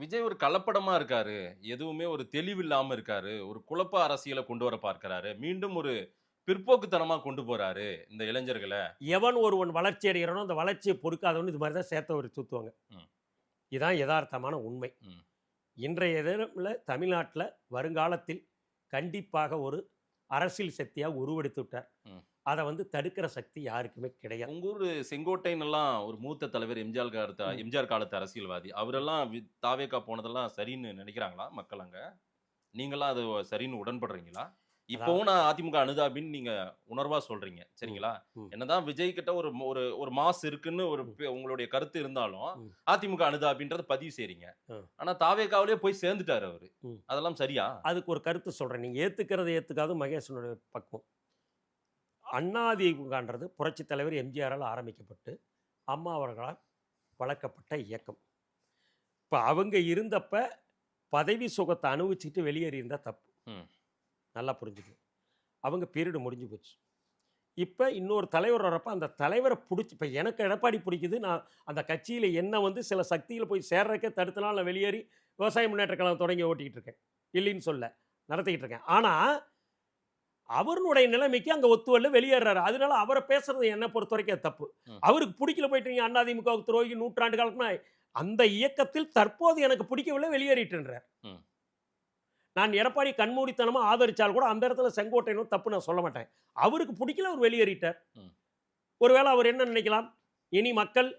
விஜய் ஒரு கலப்படமா இருக்காரு. எதுவுமே ஒரு தெளிவில்லாம இருக்காரு. ஒரு குழப்ப அரசியல கொண்டு வர பார்க்கிறாரு. மீண்டும் ஒரு பிற்போக்குத்தனமா கொண்டு போறாரு இந்த இளைஞர்கள. எவன் ஒருவன் வளர்ச்சி அடைகிறானோ, அந்த வளர்ச்சிய பொறுக்காதவன் இது மாரி தான் சேத்த ஒரு சுத்துவாங்க. ம், இதான் எதார்த்தமான உண்மை. ம், இன்றைய தினம்ல தமிழ்நாட்ல வருங்காலத்தில் கண்டிப்பாக ஒரு அரசியல் சக்தியா உருவெடுத்து விட்டார். ம். அத தடுக்கிற சக்தி யாருக்குமே கிடையாது. உங்க ஊரு செங்கோட்டையன்லாம் ஒரு மூத்த தலைவர் ம். எம்ஜிஆர் காலத்து அரசியல்வாதி. அவரெல்லாம் தாவேகா போனதெல்லாம் சரின்னு நினைக்கிறாங்களா மக்கள் அங்க? நீங்கலாம் அது சரின்னு உடன்படுறீங்களா? இப்பவும் அதாவது நான் அதிமுக அனுதாபின்னு நீங்க உணர்வா சொல்றீங்க. ம், சரிங்களா? ம், என்னதான் விஜய் கிட்ட ஒரு ஒரு ஒரு மாஸ் இருக்குன்னு ஒரு ம், உங்களுடைய கருத்து இருந்தாலும், ம், அதிமுக அனுதாபின்றத பதிவு செய்றீங்க. ம், ஆனா தாவேகாவிலேயே போய் சேர்ந்துட்டாரு அவரு. ம். அதெல்லாம் சரியா? அதுக்கு ஒரு கருத்து சொல்றேன். நீங்க ஏத்துக்கிறத ஏத்துக்காத மகேசனுடைய பக்குவம். அதிமுகன்றது புரட்சித் தலைவர் எம்ஜிஆரால் ஆரம்பிக்கப்பட்டு, அம்மா அவர்களால் வளர்க்கப்பட்ட இயக்கம். இப்ப அவங்க இருந்தப்ப பதவி சுகத்த அனுபவிச்சுட்டு வெளியேறியிருந்தா தப்பு. ம். நல்லா புரிஞ்சுக்கணும். அவங்க பீரியடு முடிஞ்சு போச்சு. இப்ப இன்னொரு தலைவர் வரப்ப அந்த தலைவர புடிச்சு இப்ப எனக்கு எடப்பாடி பிடிக்குது. நான் அந்த கட்சியில என்ன சில சக்திகள் போய் சேர்றதுக்கே தடுத்தனால நான் வெளியேறி விவசாய முன்னேற்ற கழகம் தொடங்கி ஓட்டிக்கிட்டு இருக்கேன். இல்லைன்னு சொல்ல. நடத்திக்கிட்டு இருக்கேன். ஆனா, அவருடைய நிலைமைக்கு அங்க ஒத்து வரல வெளியேறாரு. அதனால அவர பேசுறது என்ன பொறுத்தவரைக்கும் அது தப்பு. ம். அவருக்கு பிடிக்கல போயிட்டு நீங்க அதிமுகவுக்கு துரோகி நூற்றாண்டு காலமா அந்த இயக்கத்தில் தற்போது எனக்கு பிடிக்கவில்லை வெளியேறிட்டேன்றார். ம். நான் எடப்பாடி கண்மூடித்தனமா ஆதரிச்சால் கூட அந்த இடத்துல செங்கோட்டையனும் தப்பு நான் சொல்ல மாட்டேன். அவருக்கு பிடிக்கல அவர் வெளியேறிட்டார். ம். ஒருவேளை அவர் என்ன நினைக்கலாம்? இனி மக்கள்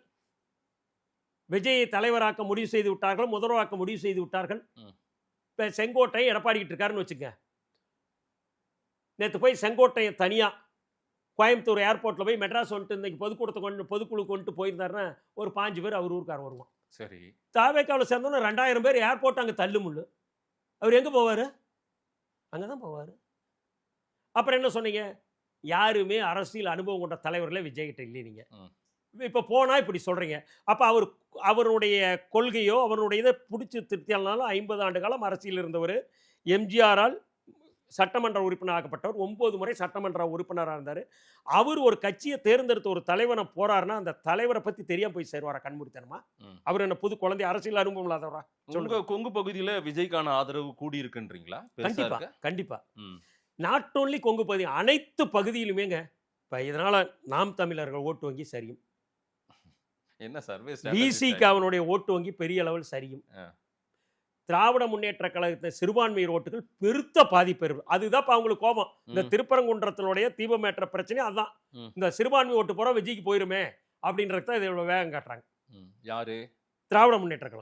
விஜயை தலைவராக்க முடிவு செய்து விட்டார்கள், முதல்வராக்க முடிவு செய்து விட்டார்கள். ம். இப்ப செங்கோட்டை எடப்பாடிக்கிட்டு இருக்காருன்னு வச்சுங்க. நேத்து போய் செங்கோட்டையன் தனியா கோயம்புத்தூர் ஏர்போர்ட்ல போய் மெட்ராஸ் இன்னைக்கு பொதுக்குழு கொண்டு போயிருந்தாருன்னா ஒரு 5 பேர் அவர் ஊருக்காரன் வருவான். சரி. தாவேக்காவில் சேர்ந்தோன்னா 2000 பேர் ஏர்போர்ட் அங்க தள்ளுமுள்ளு. அவர் எங்க போவாரு? அங்க தான் போவாரு. அப்புறம் என்ன சொன்னீங்க? யாருமே அரசியல் அனுபவம் கொண்ட தலைவர்களே விஜய்கிட்ட இல்லை நீங்க. ம். இப்ப போனா இப்படி சொல்றீங்க. அப்ப அவருடைய கொள்கையோ, அவருடைய இத புடிச்சு திருப்தியானாலும் 50 ஆண்டு காலம் அரசியல் இருந்தவரு. எம்ஜிஆரால் சட்டமன்ற உறுப்பினர் ஆக்கப்பட்டவர். 9 முறை சட்டமன்ற உறுப்பினரா இருந்தாரு. அவர் ஒரு கட்சிய தேர்ந்தெடுத்த ஒரு தலைவன போறாருன்னா, அந்த தலைவர பத்தி தெரியாம போய் சேருவாரா கண்மூடித்தனமா? ம். அவர் என்ன புது குழந்தை அரசியல் அனுபவம் இல்லாதவரா? உங்க சொல்லுங்க. கொங்கு பகுதியில விஜய்க்கான ஆதரவு கூடி இருக்குன்றீங்களா? பெருசா கண்டிப்பா, இருக்கா? கண்டிப்பா. ம். நாட் ஒன்லி கொங்கு பகுதி, அனைத்து பகுதியிலுமேங்க. இப்ப இதனால நாம் தமிழர்கள் ஓட்டு வங்கி சரியும். என்ன சர்வே ஸ்ட்ராட்டஜிஸ்ட் விசிக ஆயிட்டீங்க. அவனுடைய ஓட்டு வங்கி பெரிய அளவில் சரியும். ஆ. திராவிட முன்னேற்ற கழகத்தின் சிறுபான்மையர் ஓட்டுகள் பெருத்த பாதிப்பு ஏற்படும். அதுதான் இப்ப அவங்களுக்கு கோபம். இந்த ம். திருப்பரங்குன்றத்தினுடைய தீபமேற்ற பிரச்சனை அதுதான். ம். இந்த சிறுபான்மை ஓட்டு பூரா விஜய்க்கு போயிருமே அப்படின்றத இதை இவ்வளவு வேகம் காட்டுறாங்க. ம். யாரு? திராவிட முன்னேற்ற கழகம்.